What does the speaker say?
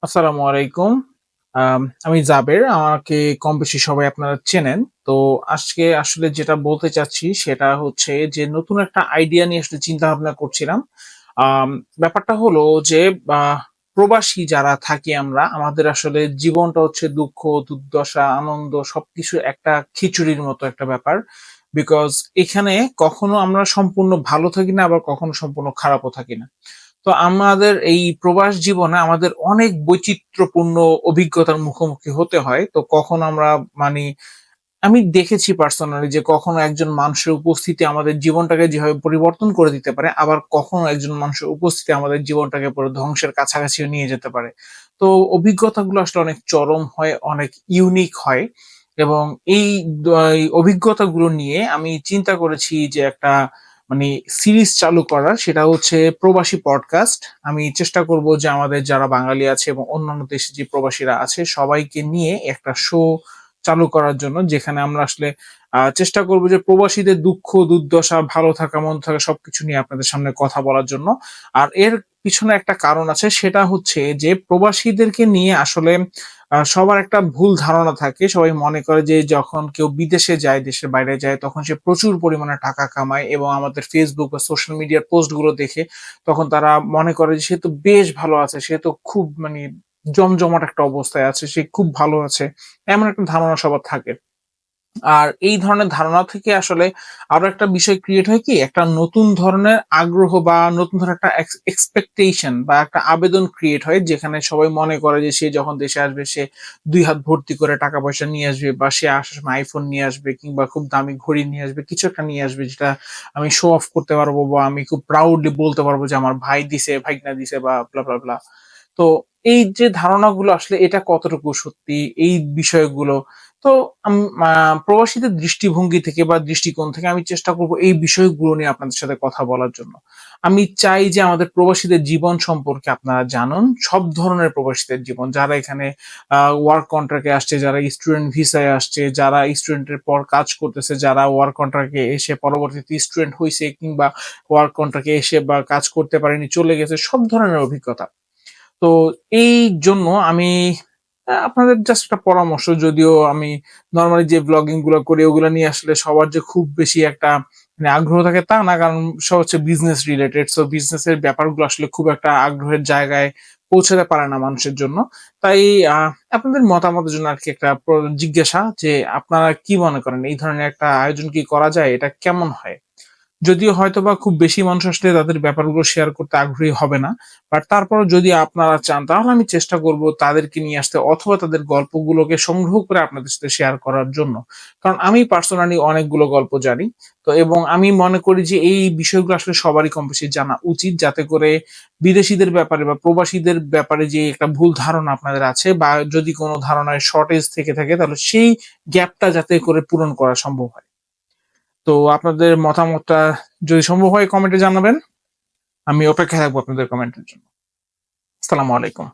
আসসালামু আলাইকুম। আমি জাবের। আমাকে কম বেশি সবাই আপনারা চেনেন। তো আজকে আসলে যেটা বলতে চাচ্ছি সেটা হচ্ছে যে নতুন একটা আইডিয়া নিয়ে আসলে চিন্তা-ভাবনা করছিলাম। আম ব্যাপারটা হলো যে প্রবাসী যারা থাকি আমরা, আমাদের আসলে জীবনটা হচ্ছে দুঃখ, দুর্দশা, আনন্দ সবকিছু একটা খিচুড়ির মতো একটা ব্যাপার। বিকজ এখানে কখনো আমরা সম্পূর্ণ ভালো থাকি না, আবার কখনো সম্পূর্ণ খারাপও থাকি না। তো আমাদের এই প্রবাস জীবনে আমাদের অনেক বৈচিত্র্যপূর্ণ অভিজ্ঞতার মুখোমুখি হতে হয়। তো কখন আমরা মানে আমি দেখেছি পার্সোনালি যে কখনো একজন মানুষের উপস্থিতি আমাদের জীবনটাকে যেভাবে পরিবর্তন করে দিতে পারে, আবার কখনো একজন মানুষের উপস্থিতি আমাদের জীবনটাকে পুরো ধ্বংসের কাছাকাছিও নিয়ে যেতে পারে। তো অভিজ্ঞতাগুলো আসলে অনেক চরম হয়, অনেক ইউনিক হয় এবং এই অভিজ্ঞতাগুলো নিয়ে আমি চিন্তা করেছি যে একটা মানে সিরিজ চালু করার, সেটা হচ্ছে প্রবাসী পডকাস্ট। আমি চেষ্টা করব যে আমাদের যারা বাঙালি আছে এবং অন্যান্য দেশে যে প্রবাসীরা আছে সবাইকে নিয়ে একটা শো চালু করার জন্য, যেখানে আমরা আসলে চেষ্টা করব যে প্রবাসীদের দুঃখ দুর্দশা, ভালো থাকা মন্দ থাকা সবকিছু নিয়ে আপনাদের সামনে কথা বলার জন্য। আর এর পিছনে একটা কারণ আছে, সেটা হচ্ছে যে প্রবাসীদেরকে নিয়ে আসলে সবার একটা ভুল ধারণা থাকে। সবাই মনে করে যে যখন কেউ বিদেশে যায়, দেশের বাইরে যায়, তখন সে প্রচুর পরিমাণে টাকা কামায় এবং আমাদের ফেসবুক বা সোশ্যাল মিডিয়ার পোস্ট গুলো দেখে তখন তারা মনে করে যে সে তো বেশ ভালো আছে, সে তো খুব মানে জমজমাট একটা অবস্থায় আছে, সে খুব ভালো আছে। এমন একটা ধারণা সবার থাকে। আর এই ধরনের ধারণা থেকে আসলে আরো একটা বিষয় ক্রিয়েট হয় কি, একটা নতুন ধরনের আগ্রহ বা নতুন ধরনের একটা এক্সপেকটেশন বা একটা আবেদন ক্রিয়েট হয়, যেখানে সবাই মনে করে যে সে যখন দেশে আসবে সে ২ হাত ভর্তি করে টাকা পয়সা নিয়ে আসবে, বা সে আসার সময় আইফোন নিয়ে আসবে কিংবা খুব দামি ঘড়ি নিয়ে আসবে, কিছু একটা নিয়ে আসবে যেটা আমি শো অফ করতে পারবো বা আমি খুব প্রাউডলি বলতে পারবো যে আমার ভাই দিছে, ভাইগনা দিছে বা ব্লা ব্লা ব্লা। তো এই যে ধারণাগুলো আসলে এটা কতটুকু সত্যি, এই বিষয়গুলো। তো প্রবাসীদের দৃষ্টিভঙ্গি থেকে বা দৃষ্টিকোণ থেকে আমি চেষ্টা করব এই বিষয়গুলো নিয়ে আপনাদের সাথে কথা বলার জন্য। আমি চাই যে আমাদের প্রবাসীদের জীবন সম্পর্কে আপনারা জানুন, সব ধরনের প্রবাসীদের জীবন, যারা এখানে ওয়ার্ক কন্ট্রাক্টে আসছে, যারা স্টুডেন্ট ভিসায় আসছে, যারা স্টুডেন্টের পর কাজ করতেছে, যারা ওয়ার্ক কন্ট্রাক্টে এসে পরবর্তীতে স্টুডেন্ট হয়েছে কিংবা ওয়ার্ক কন্ট্রাক্টে এসে বা কাজ করতে পারেনি চলে গেছে, সব ধরনের অভিজ্ঞতা। তো এই জন্য আমি আপনাদের জাস্ট একটা পরামর্শ, যদিও আমি নরমালি যে ব্লগিং গুলো করি ওগুলো নিয়ে আসলে সবার যে খুব বেশি একটা মানে আগ্রহ থাকে তা না, কারণ সব হচ্ছে বিজনেস রিলেটেড। সো বিজনেসের ব্যাপারগুলো আসলে খুব একটা আগ্রহের জায়গায় পৌঁছাতে পারে না মানুষের জন্য। তাই আপনাদের মতামতের জন্য আর কি একটা জিজ্ঞাসা যে আপনারা কি মনে করেন, এই ধরনের একটা আয়োজন কি করা যায়, এটা কেমন হয়? যদিও হয়তোবা খুব বেশি মানুষ আসলে তাদের ব্যাপারগুলো শেয়ার করতে আগ্রহী হবে না। বাট তারপরেও যদি আপনারা চান তাহলে আমি চেষ্টা করব তাদেরকে নিয়ে আসতে, অথবা তাদের গল্পগুলোকে সংগ্রহ করে আপনাদের সাথে শেয়ার করার জন্য। কারণ আমি পার্সোনালি অনেকগুলো গল্প জানি। তো এবং আমি মনে করি যে এই বিষয়গুলো আসলে সবারই কমবেশি জানা উচিত, যাতে করে বিদেশীদের ব্যাপারে বা প্রবাসীদের ব্যাপারে যে একটা ভুল ধারণা আপনাদের আছে, বা যদি কোনো ধারণায় শর্টেজ থেকে থাকে, তাহলে সেই গ্যাপটা যাতে করে পূরণ করা সম্ভব হয়। তো আপনাদের মতামতটা যদি সম্ভব হয় কমেন্টে জানাবেন। আমি অপেক্ষায় থাকবো আপনাদের কমেন্টের জন্য। আসসালামু আলাইকুম।